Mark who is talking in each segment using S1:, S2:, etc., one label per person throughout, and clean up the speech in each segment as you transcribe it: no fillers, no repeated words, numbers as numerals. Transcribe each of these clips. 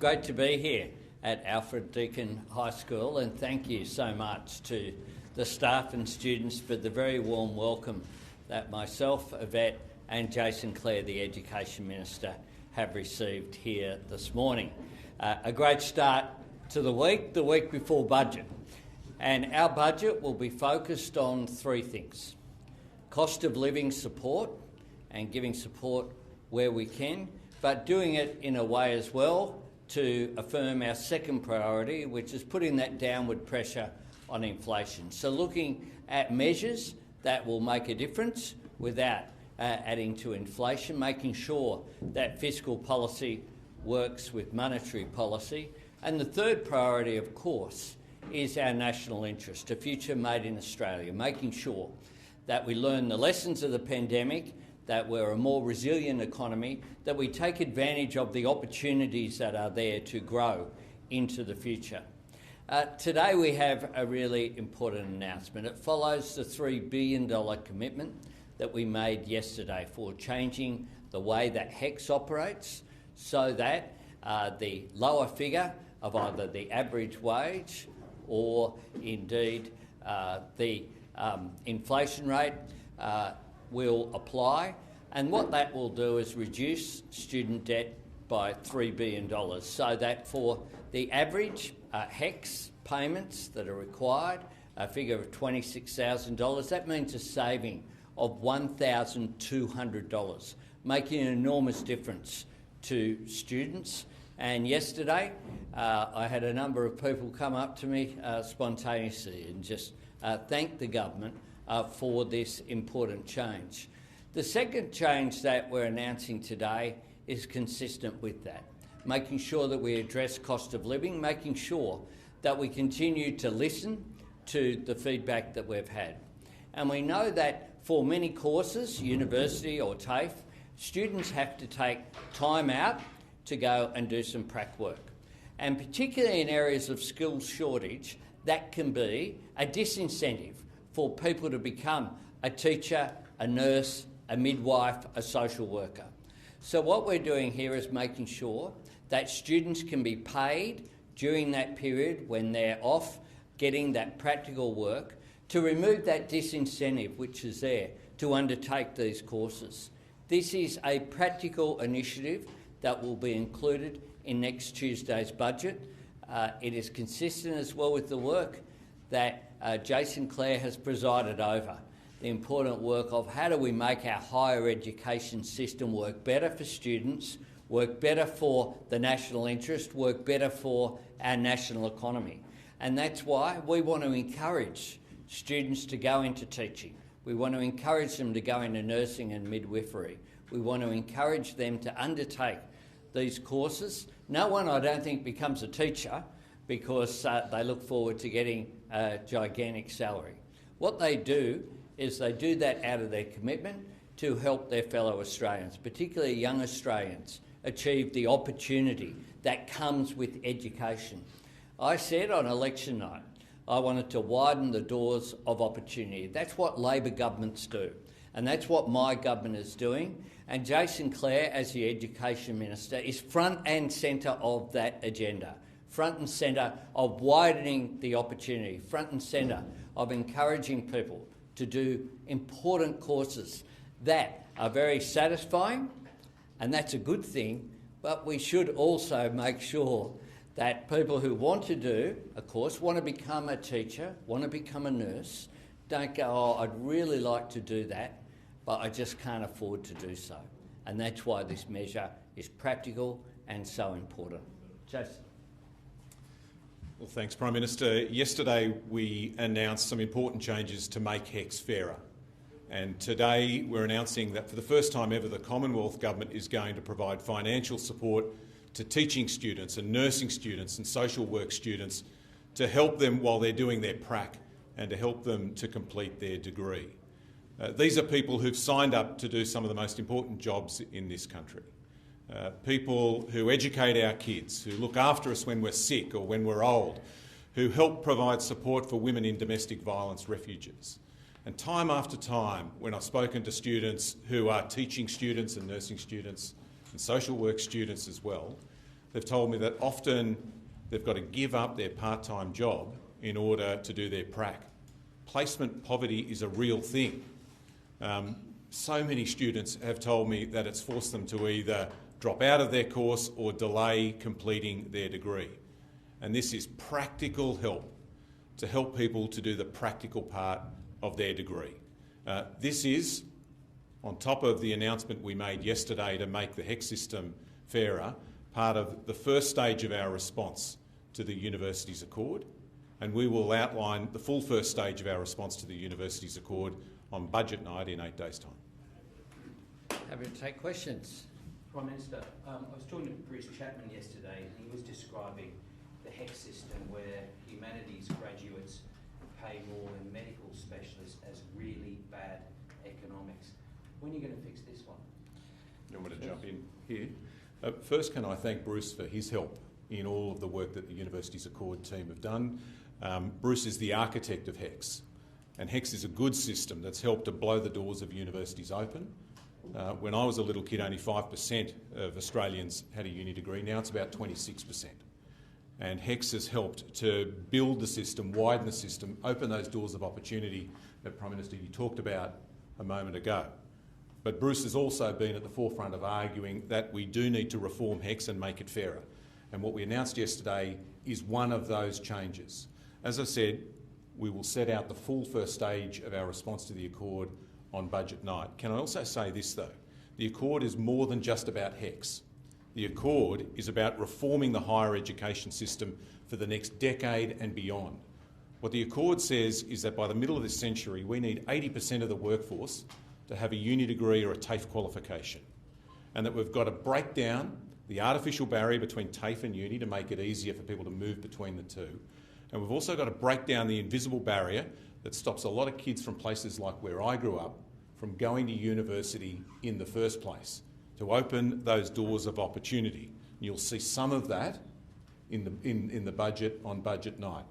S1: Great to be here at Alfred Deakin High School, and thank you so much to the staff and students for the very warm welcome that myself, Yvette and Jason Clare, the Education Minister, have received here this morning. A great start to the week before budget. And our budget will be focused on three things: cost of living support and giving support where we can, but doing it in a way as well to affirm our second priority, which is putting that downward pressure on inflation. So looking at measures that will make a difference without adding to inflation, making sure that fiscal policy works with monetary policy. And the third priority, of course, is our national interest, a future made in Australia, making sure that we learn the lessons of the pandemic, that we're a more resilient economy, that we take advantage of the opportunities that are there to grow into the future. Today we have a really important announcement. It follows the $3 billion commitment that we made yesterday for changing the way that HECS operates so that the lower figure of either the average wage or indeed the inflation rate will apply, and what that will do is reduce student debt by $3 billion, so that for the average HECS payments that are required, a figure of $26,000, that means a saving of $1,200, making an enormous difference to students. And yesterday I had a number of people come up to me spontaneously and just thank the government for this important change. The second change that we're announcing today is consistent with that, making sure that we address cost of living, making sure that we continue to listen to the feedback that we've had. And we know that for many courses, university or TAFE, students have to take time out to go and do some prac work. And particularly in areas of skills shortage, that can be a disincentive for people to become a teacher, a nurse, a midwife, a social worker. So what we're doing here is making sure that students can be paid during that period when they're off getting that practical work to remove that disincentive which is there to undertake these courses. This is a practical initiative that will be included in next Tuesday's budget. It is consistent as well with the work that Jason Clare has presided over, the important work of how do we make our higher education system work better for students, work better for the national interest, work better for our national economy. And that's why we want to encourage students to go into teaching. We want to encourage them to go into nursing and midwifery. We want to encourage them to undertake these courses. No one, I don't think, becomes a teacher because they look forward to getting a gigantic salary. What they do is they do that out of their commitment to help their fellow Australians, particularly young Australians, achieve the opportunity that comes with education. I said on election night I wanted to widen the doors of opportunity. That's what Labor governments do, and that's what my government is doing. And Jason Clare, as the Education Minister, is front and centre of that agenda, front and centre of widening the opportunity, front and centre of encouraging people to do important courses that are very satisfying, and that's a good thing, but we should also make sure that people who want to do a course, want to become a teacher, want to become a nurse, don't go, oh, I'd really like to do that, but I just can't afford to do so. And that's why this measure is practical and so important. Jason.
S2: Well, thanks, Prime Minister. Yesterday we announced some important changes to make HECS fairer. And today we're announcing that for the first time ever, the Commonwealth Government is going to provide financial support to teaching students and nursing students and social work students to help them while they're doing their prac and to help them to complete their degree. These are people who've signed up to do some of the most important jobs in this country. People who educate our kids, who look after us when we're sick or when we're old, who help provide support for women in domestic violence refuges. And time after time, when I've spoken to students who are teaching students and nursing students and social work students as well, They've told me that often they've got to give up their part-time job in order to do their prac. Placement poverty is a real thing. So many students have told me that it's forced them to either drop out of their course or delay completing their degree. And this is practical help to help people to do the practical part of their degree. This is, on top of the announcement we made yesterday to make the HECS system fairer, part of the first stage of our response to the Universities Accord, and we will outline the full first stage of our response to the Universities Accord on budget night in 8 days' time.
S1: Happy to take questions.
S3: Prime Minister, I was talking to Bruce Chapman yesterday and he was describing the HECS system where humanities graduates pay more than medical specialists as really bad economics. When are you going to fix this one?
S2: You want me to jump in here? First, can I thank Bruce for his help in all of the work that the Universities Accord team have done. Bruce is the architect of HECS, and HECS is a good system that's helped to blow the doors of universities open. When I was a little kid, only 5% of Australians had a uni degree. Now it's about 26%. And HECS has helped to build the system, widen the system, open those doors of opportunity that, Prime Minister, you talked about a moment ago. But Bruce has also been at the forefront of arguing that we do need to reform HECS and make it fairer. And what we announced yesterday is one of those changes. As I said, we will set out the full first stage of our response to the Accord on budget night. Can I also say this, though? The Accord is more than just about HECS. The Accord is about reforming the higher education system for the next decade and beyond. What the Accord says is that by the middle of this century, we need 80% of the workforce to have a uni degree or a TAFE qualification, and that we've got to break down the artificial barrier between TAFE and uni to make it easier for people to move between the two. And we've also got to break down the invisible barrier that stops a lot of kids from places like where I grew up from going to university in the first place, to open those doors of opportunity. And you'll see some of that in the budget on budget night.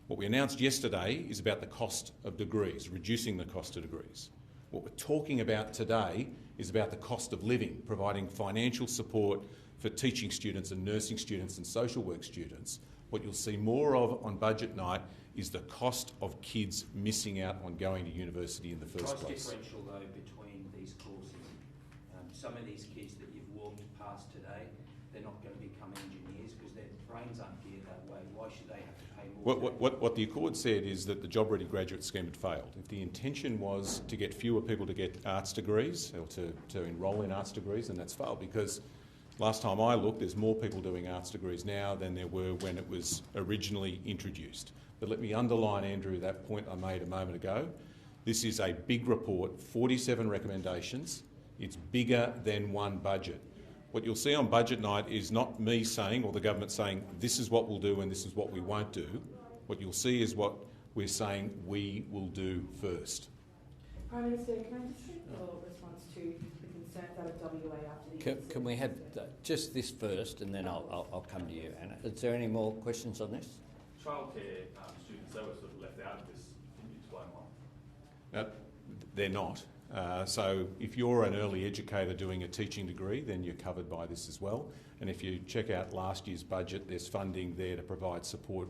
S2: What we announced yesterday is about the cost of degrees, reducing the cost of degrees. What we're talking about today is about the cost of living, providing financial support for teaching students and nursing students and social work students. What you'll see more of on budget night is the cost of kids missing out on going to university in the first place.
S3: Price differential, though, between these courses. Some of these kids that you've walked past today, they're not going to become engineers because their brains aren't geared that way. Why should they have to pay more?
S2: What the Accord said is that the Job Ready Graduate Scheme had failed. If the intention was to get fewer people to get arts degrees or to enrol in arts degrees, then that's failed, because last time I looked, there's more people doing arts degrees now than there were when it was originally introduced. But let me underline, Andrew, that point I made a moment ago. This is a big report, 47 recommendations. It's bigger than one budget. What you'll see on budget night is not me saying, or the government saying, this is what we'll do and this is what we won't do. What you'll see is what we're saying we will do first.
S4: Prime Minister, can I just get your response to the concerns out of WA after the...
S1: Can we have just this first, and then I'll come to you, Anna. Is there any more questions on this?
S5: Childcare students, they were sort of left out of this. Can you explain why?
S2: They're not. So if you're an early educator doing a teaching degree, then you're covered by this as well. And if you check out last year's budget, there's funding there to provide support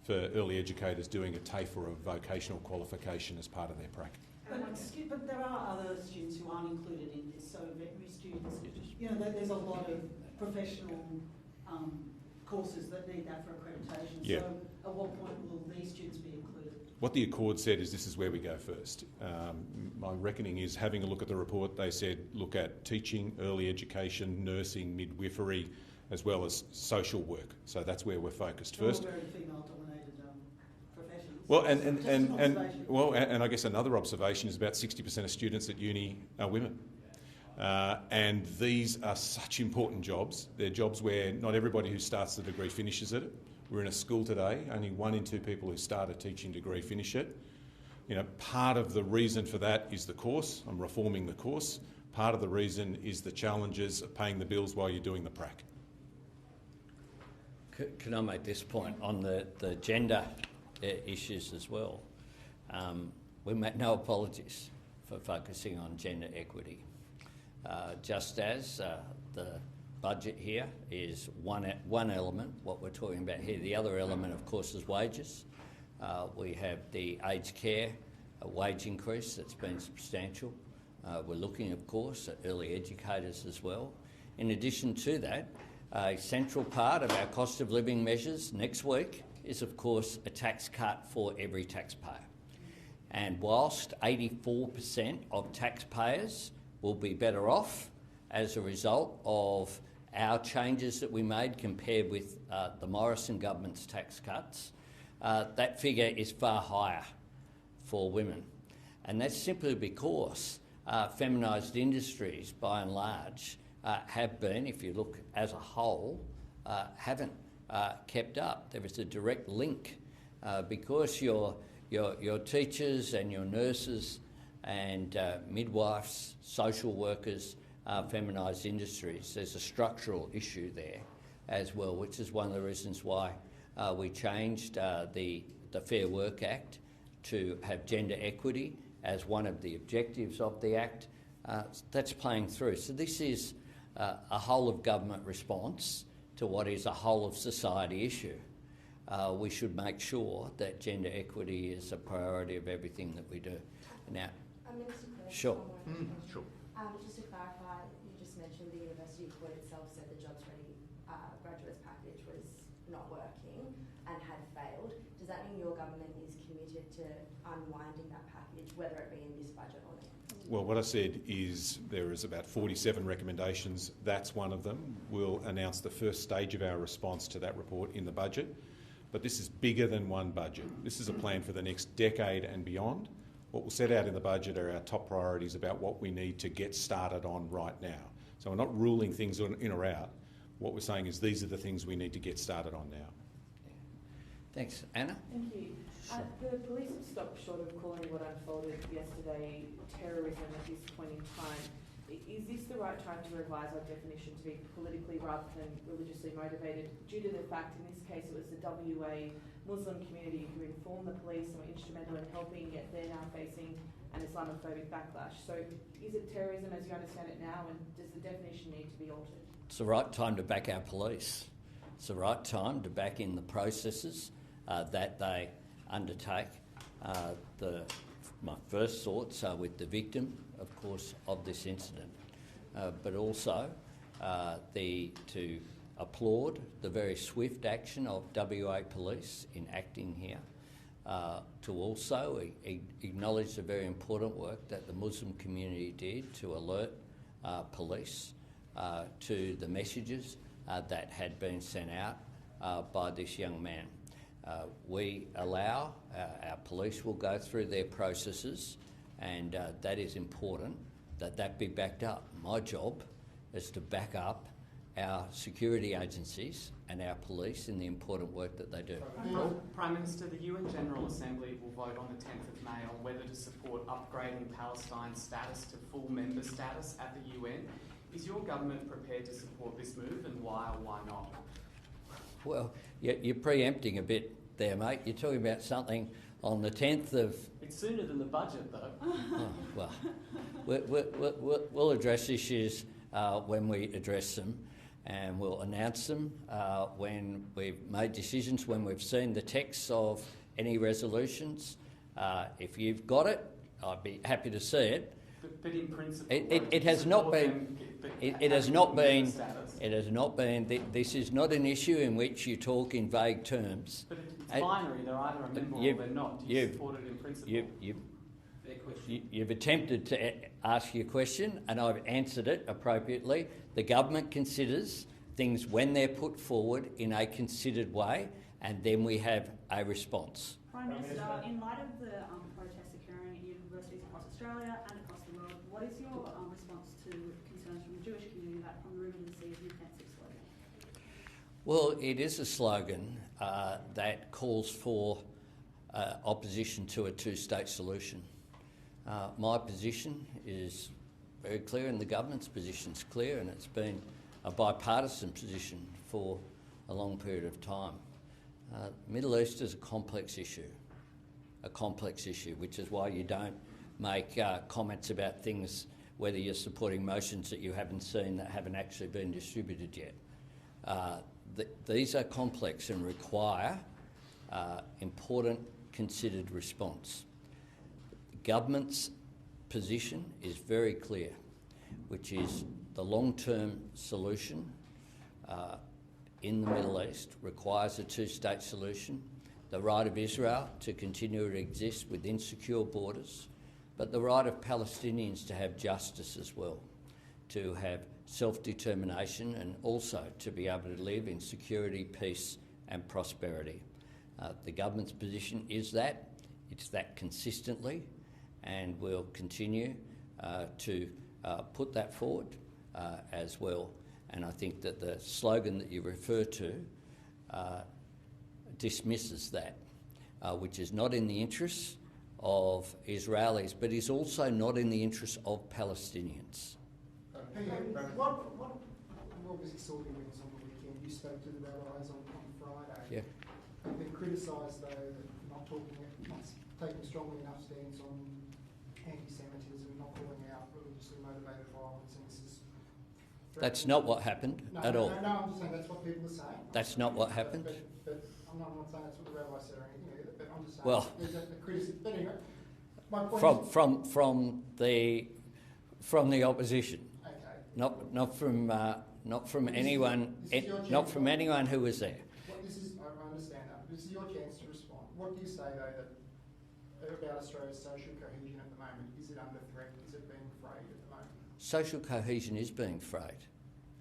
S2: for early educators doing a TAFE or a vocational qualification as part of their practice.
S6: But there are other students who aren't included in this, so veterinary students, you know, there's a lot of professional courses that need that for accreditation.
S2: Yeah.
S6: So at what point will these students be included?
S2: What the Accord said is this is where we go first. My reckoning is, having a look at the report, they said look at teaching, early education, nursing, midwifery, as well as social work. So that's where we're focused first.
S6: All very female-dominated professions.
S2: Well, and I guess another observation is about 60% of students at uni are women. And these are such important jobs. They're jobs where not everybody who starts the degree finishes it. We're in a school today, only 1 in 2 people who start a teaching degree finish it. You know, part of the reason for that is the course. I'm reforming the course. Part of the reason is the challenges of paying the bills while you're doing the prac.
S1: Can I make this point on the gender issues as well? We make no apologies for focusing on gender equity. Just as the budget here is one element, what we're talking about here. The other element, of course, is wages. We have the aged care wage increase that's been substantial. We're looking, of course, at early educators as well. In addition to that, a central part of our cost of living measures next week is, of course, a tax cut for every taxpayer. And whilst 84% of taxpayers will be better off as a result of our changes that we made compared with the Morrison government's tax cuts, that figure is far higher for women. And that's simply because feminised industries, by and large, have been, if you look as a whole, haven't kept up. There is a direct link because your teachers and your nurses and midwives, social workers, feminised industries. There's a structural issue there as well, which is one of the reasons why we changed the Fair Work Act to have gender equity as one of the objectives of the Act. That's playing through. So this is a whole of government response to what is a whole of society issue. We should make sure that gender equity is a priority of everything that we do. Now,
S7: Minister Clare,
S1: sure.
S2: Sure.
S7: Just to clarify, you just mentioned the University of Clare itself said the Jobs Ready graduates package was not working and had failed. Does that mean your government is committed to unwinding that package, whether it be in this budget or not?
S2: Well, what I said is there is about 47 recommendations. That's one of them. We'll announce the first stage of our response to that report in the budget. But this is bigger than one budget. This is a plan for the next decade and beyond. What we'll set out in the budget are our top priorities about what we need to get started on right now. So we're not ruling things in or out. What we're saying is these are the things we need to get started on now.
S1: Thanks. Anna?
S4: Thank you. The police have stopped short of calling what unfolded yesterday terrorism at this point in time. Is this the right time to revise our definition to be politically rather than religiously motivated, due to the fact in this case it was the WA Muslim community who informed the police and were instrumental in helping, yet they're now facing an Islamophobic backlash? So is it terrorism as you understand it now, and does the definition need to be altered?
S1: It's the right time to back our police. It's the right time to back in the processes that they undertake. My first thoughts are with the victim, of course, of this incident, but also to applaud the very swift action of WA Police in acting here, to also acknowledge the very important work that the Muslim community did to alert police to the messages that had been sent out by this young man. We allow, our police will go through their processes, and that is important, that be backed up. My job is to back up our security agencies and our police in the important work that they do.
S8: Prime Minister, the UN General Assembly will vote on the 10th of May on whether to support upgrading Palestine's status to full member status at the UN. Is your government prepared to support this move, and why or why not?
S1: Well, you're preempting a bit there, mate. You're talking about something on the 10th of...
S8: It's sooner than the budget, though.
S1: Oh, well, we'll address issues when we address them, and we'll announce them when we've made decisions, when we've seen the texts of any resolutions. If you've got it, I'd be happy to see it.
S8: But in principle,
S1: it has not been. It has not been. It has not been. This is not an issue in which you talk in vague terms.
S8: But it's binary. They're either a member or they're not. Do you support it in principle?
S1: You've attempted to ask your question, and I've answered it appropriately. The government considers things when they're put forward in a considered way, and then we have a response.
S9: Prime Minister, in light of the protests occurring at universities across Australia and across the world, what is your response to concerns from the Jewish community that from the river to the sea is an offensive slogan?
S1: Well, it is a slogan that calls for opposition to a two-state solution. My position is very clear, and the government's position is clear, and it's been a bipartisan position for a long period of time. Middle East is a complex issue, which is why you don't make comments about things whether you're supporting motions that you haven't seen that haven't actually been distributed yet. These are complex and require important, considered response. The government's position is very clear, which is the long-term solution in the Middle East requires a two-state solution, the right of Israel to continue to exist within secure borders, but the right of Palestinians to have justice as well, to have self-determination and also to be able to live in security, peace and prosperity. The government's position is that. It's that consistently, and we'll continue to put that forward as well. And I think that the slogan that you refer to dismisses that, which is not in the interests of Israelis, but is also not in the interests of Palestinians.
S10: What was sorting wins on the weekend? You spoke to the rabbis on Friday.
S1: Yeah.
S10: They've been criticised, though, that not taking strongly enough stance on anti-Semitism, not calling out religiously motivated violence, and this is...
S1: That's not what happened at all.
S10: No, I'm just saying that's what people are saying.
S1: That's not what happened.
S10: But I'm not saying that's what the rabbi said or anything either, but I'm just saying
S1: well,
S10: there's a criticism. But anyway, my point
S1: from the opposition.
S10: Okay.
S1: Not from anyone who was there.
S10: I understand that. This is your chance to respond. What do you say, though, about Australia's social cohesion at the moment? Is it under threat? Is it being frayed at the moment?
S1: Social cohesion is being frayed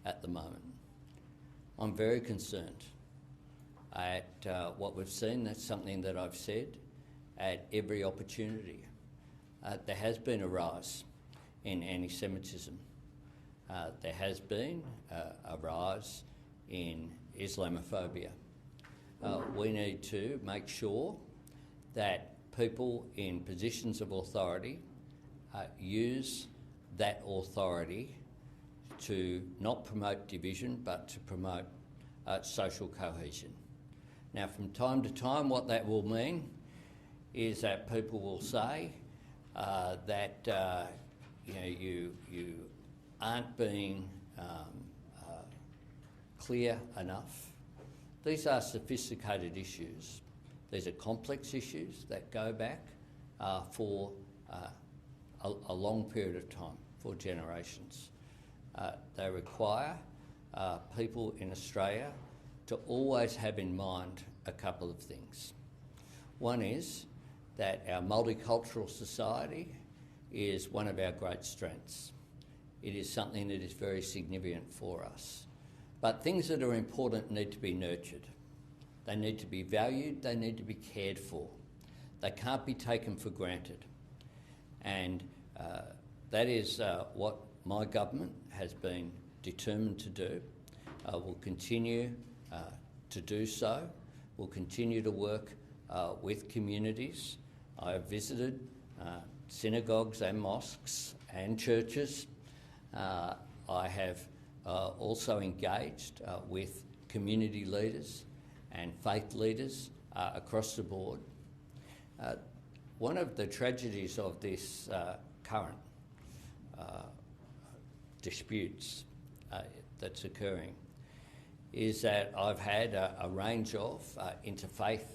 S1: at the moment. I'm very concerned at what we've seen. That's something that I've said at every opportunity. There has been a rise in anti-Semitism. There has been a rise in Islamophobia. We need to make sure that people in positions of authority use that authority to not promote division but to promote social cohesion. Now, from time to time, what that will mean is that people will say that you aren't being clear enough. These are sophisticated issues. These are complex issues that go back for a long period of time, for generations. They require people in Australia to always have in mind a couple of things. One is that our multicultural society is one of our great strengths. It is something that is very significant for us. But things that are important need to be nurtured. They need to be valued, they need to be cared for. They can't be taken for granted. And that is what my government has been determined to do. We'll continue to do so. We'll continue to work with communities. I have visited synagogues and mosques and churches. I have also engaged with community leaders and faith leaders across the board. One of the tragedies of this current disputes that's occurring is that I've had a range of interfaith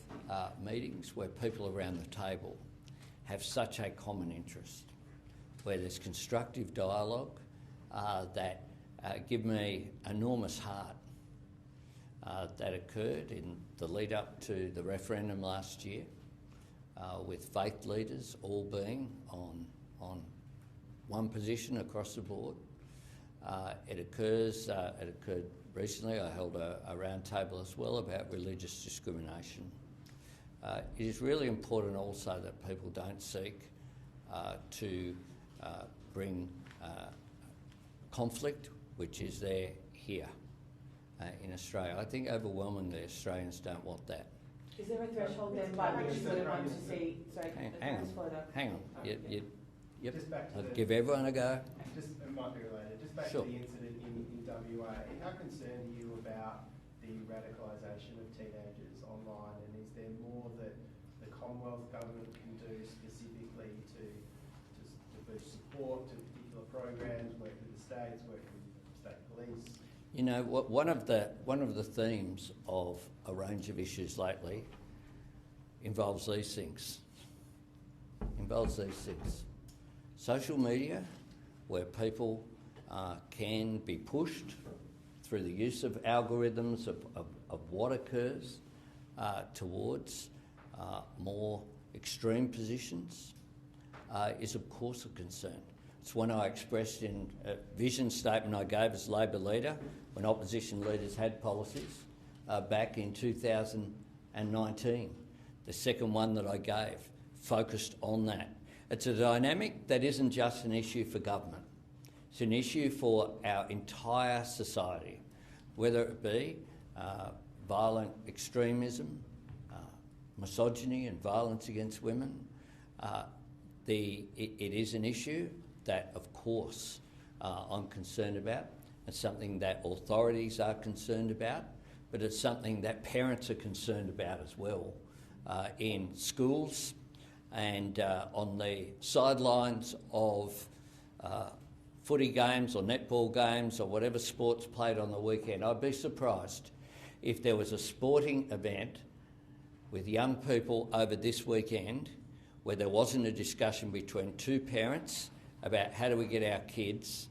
S1: meetings where people around the table have such a common interest, where there's constructive dialogue that give me enormous heart that occurred in the lead up to the referendum last year, with faith leaders all being on one position across the board. It occurred recently. I held a round table as well about religious discrimination. It is really important also that people don't seek to bring conflict, which is there here in Australia. I think overwhelmingly Australians don't want that.
S4: Is there a threshold then by which you would want to see... Sorry,
S1: hang on.
S4: Okay.
S1: Yep. I'll
S11: To
S1: give everyone a go.
S11: it might be related. Just back
S1: Sure.
S11: to the incident in WA. How concerned are you about the radicalisation of teenagers online, and is there more that the Commonwealth government can do specifically to boost support to particular particular programs, work with the states, work with state police?
S1: You know, one of the themes of a range of issues lately involves these things. Social media, where people can be pushed through the use of algorithms of what occurs towards more extreme positions is of course a concern. It's one I expressed in a vision statement I gave as Labor leader when opposition leaders had policies back in 2019. The second one that I gave focused on that. It's a dynamic that isn't just an issue for government. It's an issue for our entire society, whether it be violent extremism, misogyny and violence against women. It is an issue that, of course, I'm concerned about. It's something that authorities are concerned about, but it's something that parents are concerned about as well in schools and on the sidelines of footy games or netball games or whatever sports played on the weekend. I'd be surprised if there was a sporting event with young people over this weekend where there wasn't a discussion between two parents about how do we get our kids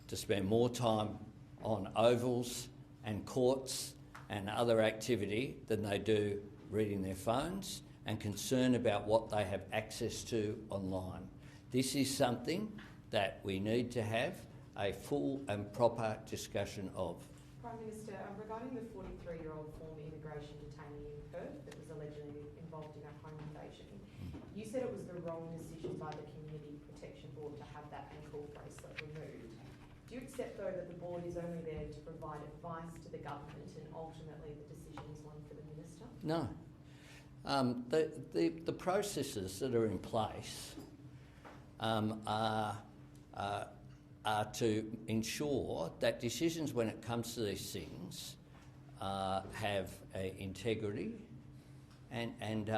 S1: to spend more time on ovals and courts and other activity than they do reading their phones and concern about what they have access to online. This is something that we need to have a full and proper discussion of.
S12: Prime Minister, regarding the 43-year-old former immigration detainee in Perth that was allegedly involved in a home invasion, you said it was the wrong decision by the Community Protection Board to have that ankle bracelet removed. Do you accept, though, that the board is only there to provide advice to the government and ultimately the decision is one for the minister?
S1: No. The processes that are in place are to ensure that decisions when it comes to these things have integrity and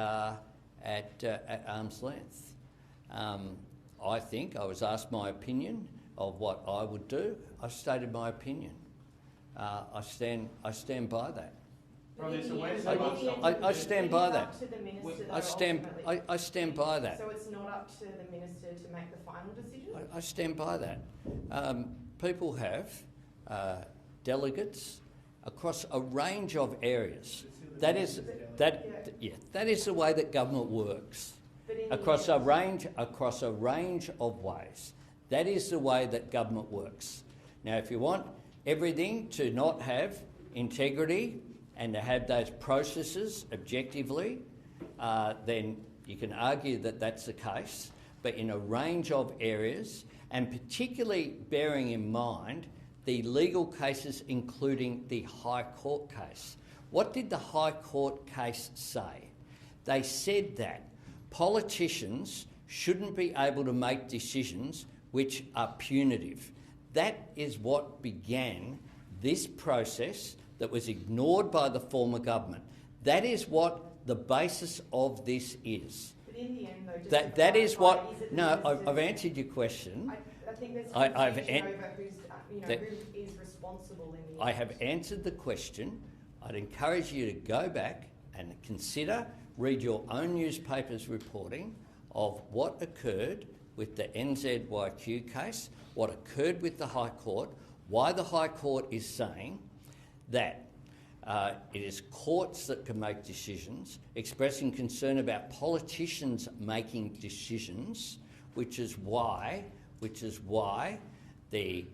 S1: at arm's length. I think I was asked my opinion of what I would do. I stated my opinion. I stand by that. I stand by that. I stand by that.
S12: So it's not up to the minister to make the final decision?
S1: I stand by that. People have delegates across a range of areas. That is the way that government works. Across a range of ways. That is the way that government works. Now, if you want everything to not have integrity and to have those processes objectively, then you can argue that that's the case. But in a range of areas, and particularly bearing in mind the legal cases, including the High Court case. What did the High Court case say? They said that politicians shouldn't be able to make decisions which are punitive. That is what began this process that was ignored by the former government. That is what the basis of this is.
S12: But in the end, though,
S1: that is what... No, I've answered your question.
S12: I think there's confusion over who is responsible in the
S1: I have answered the question. I'd encourage you to go back and consider, read your own newspaper's reporting of what occurred with the NZYQ case, what occurred with the High Court, why the High Court is saying that it is courts that can make decisions, expressing concern about politicians making decisions, which is why the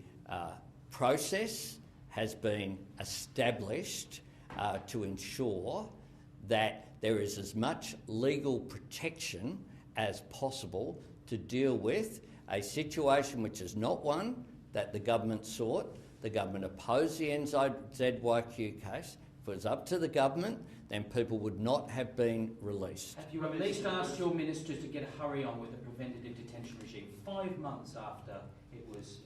S1: process has been established to ensure that there is as much legal protection as possible to deal with a situation which is not one that the government sought. The government opposed the NZYQ case. If it was up to the government, then people would not have been released.
S3: Have you at least asked your ministers to get a hurry on with the preventative detention regime 5 months after it was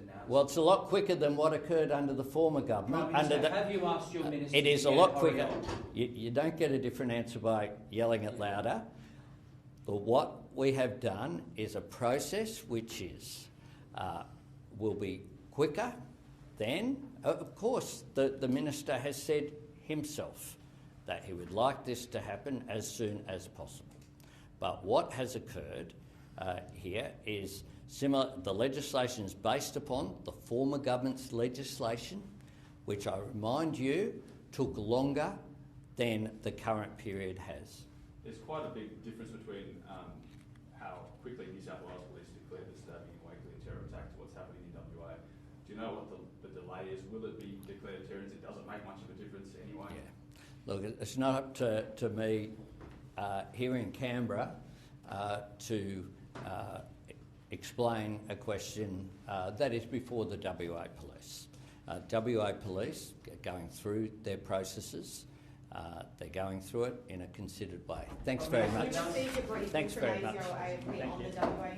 S3: announced?
S1: Well, it's a lot quicker than what occurred under the former government.
S3: Have you asked your ministers
S1: It is
S3: to
S1: a
S3: get
S1: lot
S3: hurry
S1: quicker.
S3: on?
S1: You don't get a different answer by yelling it louder. But what we have done is a process which is will be quicker, then, of course, the Minister has said himself that he would like this to happen as soon as possible. But what has occurred here is similar. The legislation is based upon the former government's legislation, which I remind you took longer than the current period has.
S5: There's quite a big difference between how quickly New South Wales Police declared the stabbing in Wakely a terror attack to what's happening in WA. Do you know what the delay is? Will it be declared a terror? It doesn't make much of a difference anyway.
S1: Yeah. Look, it's not up to me here in Canberra to explain a question that is before the WA Police. WA Police are going through their processes. They're going through it in a considered way. Thanks very much.
S12: We received a briefing
S1: Thanks
S12: from
S1: very much.
S12: ASIO AFP on
S1: Thank
S12: the
S1: you.
S12: WA